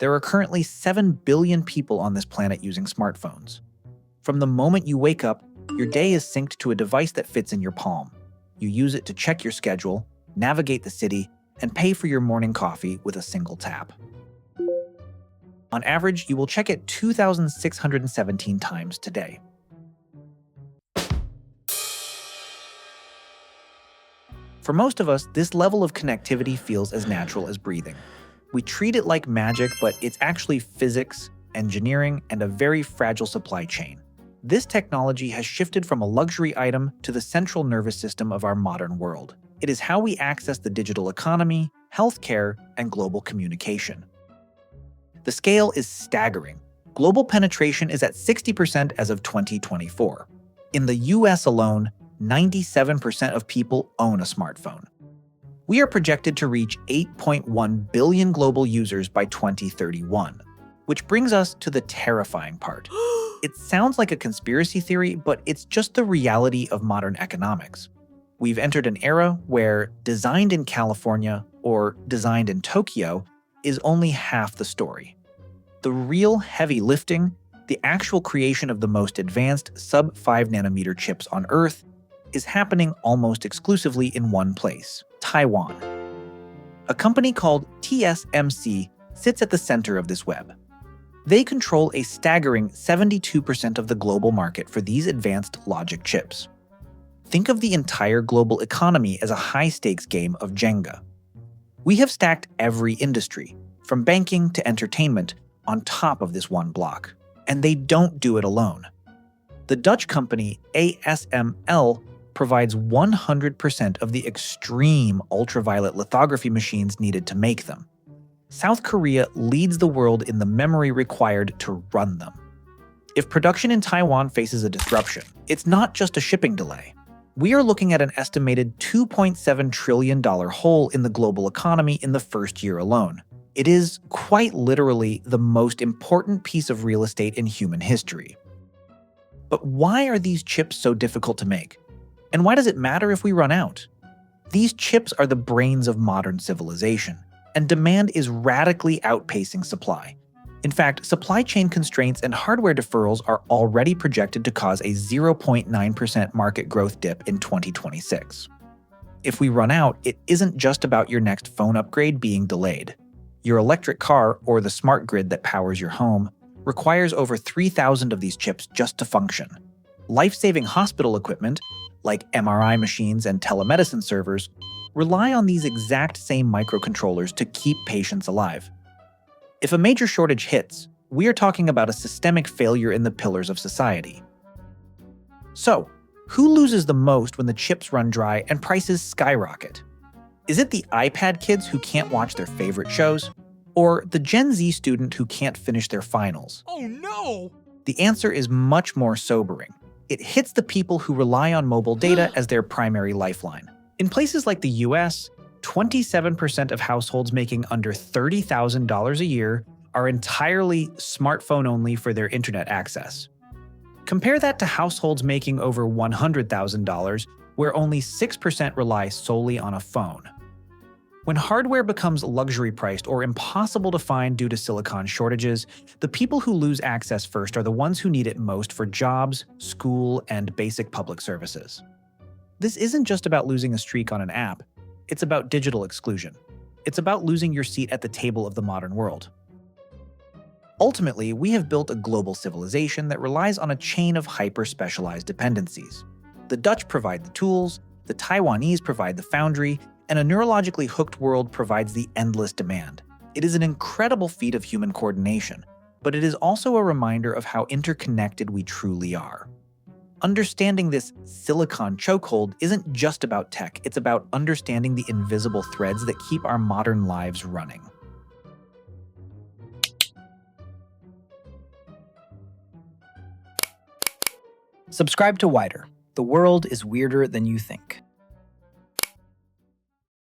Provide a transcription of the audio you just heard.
There are currently 7 billion people on this planet using smartphones. From the moment you wake up, your day is synced to a device that fits in your palm. You use it to check your schedule, navigate the city, and pay for your morning coffee with a single tap. On average, you will check it 2,617 times today. For most of us, this level of connectivity feels as natural as breathing. We treat it like magic, but it's actually physics, engineering, and a very fragile supply chain. This technology has shifted from a luxury item to the central nervous system of our modern world. It is how we access the digital economy, healthcare, and global communication. The scale is staggering. Global penetration is at 60% as of 2024. In the US alone, 97% of people own a smartphone. We are projected to reach 8.1 billion global users by 2031, which brings us to the terrifying part. It sounds like a conspiracy theory, but it's just the reality of modern economics. We've entered an era where designed in California or designed in Tokyo is only half the story. The real heavy lifting, the actual creation of the most advanced sub-5 nanometer chips on Earth, is happening almost exclusively in one place, Taiwan. A company called tsmc sits at the center of this web. They control a staggering 72% of the global market for these advanced logic chips. Think of the entire global economy as a high-stakes game of Jenga. We have stacked every industry, from banking to entertainment, on top of this one block. And they don't do it alone. The Dutch company ASML provides 100% of the extreme ultraviolet lithography machines needed to make them. South Korea leads the world in the memory required to run them. If production in Taiwan faces a disruption, it's not just a shipping delay. We are looking at an estimated $2.7 trillion hole in the global economy in the first year alone. It is, quite literally, the most important piece of real estate in human history. But why are these chips so difficult to make? And why does it matter if we run out? These chips are the brains of modern civilization, and demand is radically outpacing supply. In fact, supply chain constraints and hardware deferrals are already projected to cause a 0.9% market growth dip in 2026. If we run out, it isn't just about your next phone upgrade being delayed. Your electric car, or the smart grid that powers your home, requires over 3,000 of these chips just to function. Life-saving hospital equipment, like MRI machines and telemedicine servers, rely on these exact same microcontrollers to keep patients alive. If a major shortage hits, we are talking about a systemic failure in the pillars of society. So, who loses the most when the chips run dry and prices skyrocket? Is it the iPad kids who can't watch their favorite shows? Or the Gen Z student who can't finish their finals? Oh no! The answer is much more sobering. It hits the people who rely on mobile data as their primary lifeline. In places like the US, 27% of households making under $30,000 a year are entirely smartphone-only for their internet access. Compare that to households making over $100,000, where only 6% rely solely on a phone. When hardware becomes luxury-priced or impossible to find due to silicon shortages, the people who lose access first are the ones who need it most for jobs, school, and basic public services. This isn't just about losing a streak on an app. It's about digital exclusion. It's about losing your seat at the table of the modern world. Ultimately, we have built a global civilization that relies on a chain of hyper-specialized dependencies. The Dutch provide the tools, the Taiwanese provide the foundry, and a neurologically hooked world provides the endless demand. It is an incredible feat of human coordination, but it is also a reminder of how interconnected we truly are. Understanding this silicon chokehold isn't just about tech, it's about understanding the invisible threads that keep our modern lives running. Subscribe to Wider. The world is weirder than you think.